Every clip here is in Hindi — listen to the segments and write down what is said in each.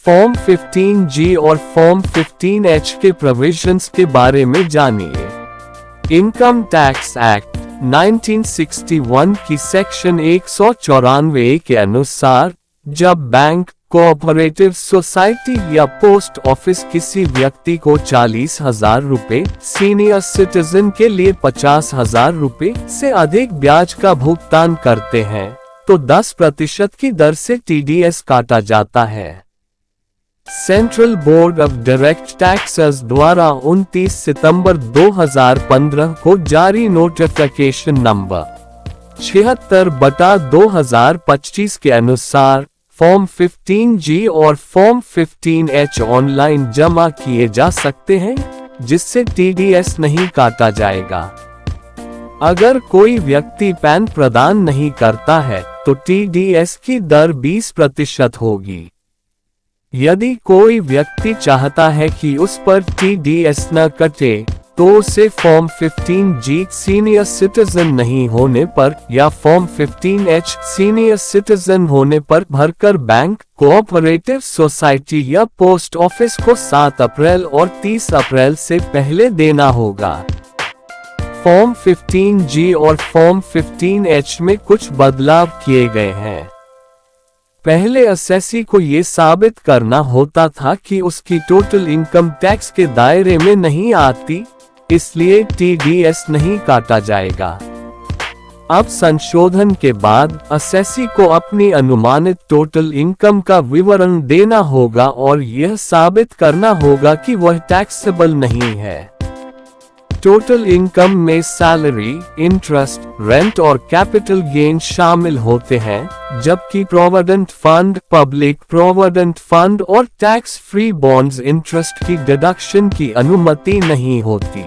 फॉर्म 15G और फॉर्म 15H के प्रोविजंस के बारे में जानिए। इनकम टैक्स एक्ट 1961 की सेक्शन 194 के अनुसार जब बैंक, कोऑपरेटिव सोसाइटी या पोस्ट ऑफिस किसी व्यक्ति को 40,000 रुपए, सीनियर सिटीजन के लिए 50,000 रुपए से अधिक ब्याज का भुगतान करते हैं तो 10% की दर से TDS काटा जाता है। Central board of direct taxes द्वारा 29 सितंबर 2015 को जारी नोटिफिकेशन नंबर 76/2025 के अनुसार फॉर्म 15G और फॉर्म 15H ऑनलाइन जमा किए जा सकते हैं, जिससे TDS नहीं काटा जाएगा। अगर कोई व्यक्ति पैन प्रदान नहीं करता है तो TDS की दर 20% होगी। यदि कोई व्यक्ति चाहता है कि उस पर TDS न कटे तो उसे फॉर्म 15G सीनियर सिटीजन नहीं होने पर या फॉर्म 15H सीनियर सिटीजन होने पर भरकर बैंक, कोऑपरेटिव सोसाइटी या पोस्ट ऑफिस को 7 अप्रैल और 30 अप्रैल से पहले देना होगा। फॉर्म 15G और फॉर्म 15H में कुछ बदलाव किए गए हैं। पहले असेसी को ये साबित करना होता था कि उसकी टोटल इनकम टैक्स के दायरे में नहीं आती, इसलिए TDS नहीं काटा जाएगा। अब संशोधन के बाद असेसी को अपनी अनुमानित टोटल इनकम का विवरण देना होगा और यह साबित करना होगा कि वह टैक्सेबल नहीं है। टोटल इनकम में सैलरी, इंटरेस्ट, रेंट और कैपिटल गेन शामिल होते हैं, जबकि provident fund, public provident fund और टैक्स फ्री बॉन्ड्स इंटरेस्ट की डिडक्शन की अनुमति नहीं होती।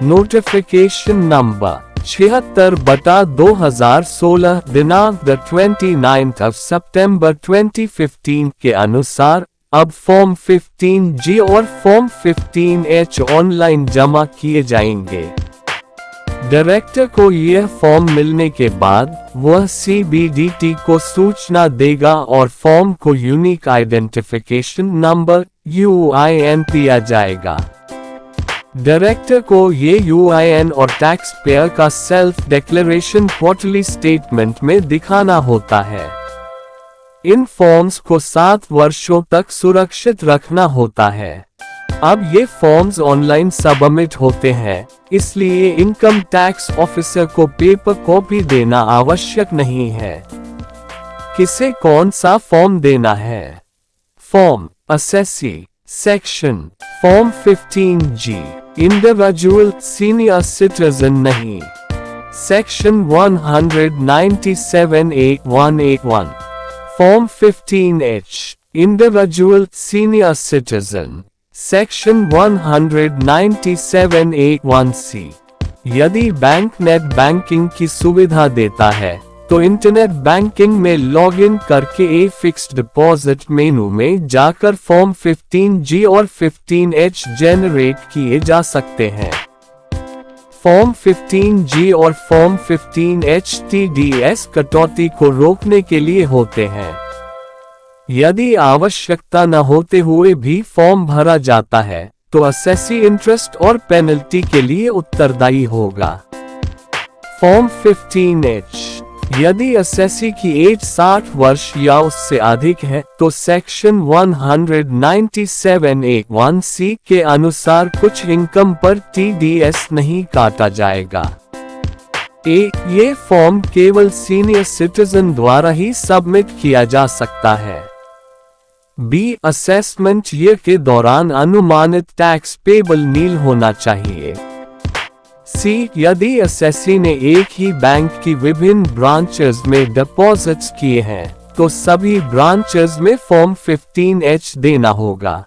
नोटिफिकेशन नंबर 76/2016 दिनांक 29 सितंबर 2015 के अनुसार अब फॉर्म 15G और फॉर्म 15H ऑनलाइन जमा किए जाएंगे। डायरेक्टर को यह फॉर्म मिलने के बाद वह CBDT को सूचना देगा और फॉर्म को यूनिक आइडेंटिफिकेशन नंबर UIN दिया जाएगा। डायरेक्टर को ये UIN और टैक्स पेयर का सेल्फ डिक्लेरेशन क्वार्टरली स्टेटमेंट में दिखाना होता है। इन फॉर्म्स को 7 वर्षों तक सुरक्षित रखना होता है। अब ये फॉर्म्स ऑनलाइन सबमिट होते हैं, इसलिए इनकम टैक्स ऑफिसर को पेपर कॉपी देना आवश्यक नहीं है। किसे कौन सा फॉर्म देना है? Form assessee section form 15G individual senior citizen नहीं, section 197(a)(1)(a)(1). Form 15H individual senior citizen, section 197(a)(1)(c). यदि बैंक नेट बैंकिंग की सुविधा देता है तो इंटरनेट बैंकिंग में लॉगिन करके ए फिक्स्ड डिपॉजिट मेनू में जाकर फॉर्म 15G और 15H जेनरेट किए जा सकते हैं। फॉर्म 15G और फॉर्म 15H TDS कटौती को रोकने के लिए होते हैं। यदि आवश्यकता न होते हुए भी फॉर्म भरा जाता है तो असेसी इंटरेस्ट और पेनल्टी के लिए उत्तरदायी होगा। फॉर्म 15H यदि असेसी की एज 60 वर्ष या उससे अधिक है तो सेक्शन 197(a)(1)(c) के अनुसार कुछ इनकम पर TDS नहीं काटा जाएगा। ये फॉर्म केवल सीनियर सिटीजन द्वारा ही सबमिट किया जा सकता है। असेसमेंट ईयर के दौरान अनुमानित टैक्स पेबल नील होना चाहिए। यदि असेसी ने एक ही बैंक की विभिन्न ब्रांचेस में डिपॉजिट्स किए हैं तो सभी ब्रांचेस में फॉर्म 15H देना होगा।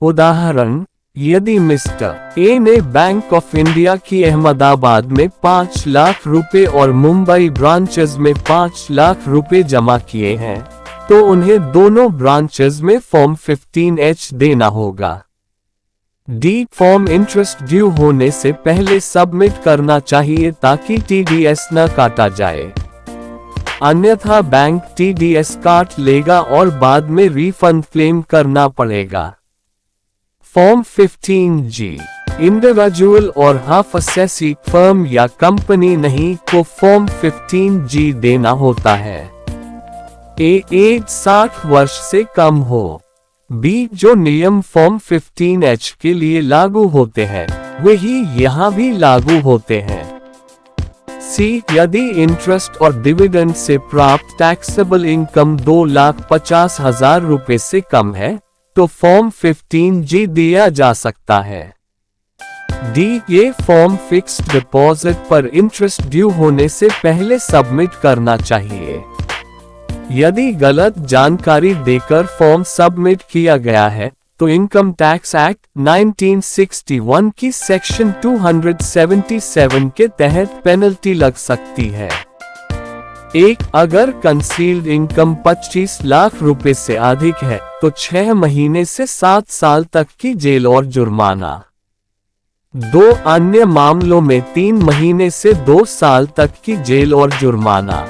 उदाहरण, यदि मिस्टर ए ने बैंक ऑफ इंडिया की अहमदाबाद में 5 लाख रुपए और मुंबई ब्रांचेस में 5 लाख रुपए जमा किए हैं तो उन्हें दोनों ब्रांचेस में फॉर्म 15H देना होगा। फॉर्म इंटरेस्ट ड्यू होने से पहले सबमिट करना चाहिए ताकि TDS न काटा जाए। अन्यथा बैंक TDS काट लेगा और बाद में रिफंड क्लेम करना पड़ेगा। फॉर्म 15G इंडिविजुअल और हाफ असेसी फर्म या कंपनी नहीं को फॉर्म 15G देना होता है। एज 60 वर्ष से कम हो। बी जो नियम फॉर्म 15H के लिए लागू होते हैं वही यहाँ भी लागू होते हैं। सी यदि इंटरेस्ट और डिविडेंड से प्राप्त टैक्सेबल इनकम 2,50,000 रुपए से कम है तो फॉर्म 15G दिया जा सकता है। डी ये फॉर्म फिक्स्ड डिपॉजिट पर इंटरेस्ट ड्यू होने से पहले सबमिट करना चाहिए। यदि गलत जानकारी देकर फॉर्म सबमिट किया गया है तो इनकम टैक्स एक्ट 1961 की सेक्शन 277 के तहत पेनल्टी लग सकती है। अगर कंसील्ड इनकम 25 लाख रुपए से अधिक है तो 6 महीने से 7 साल तक की जेल और जुर्माना। 2 अन्य मामलों में 3 महीने से 2 साल तक की जेल और जुर्माना।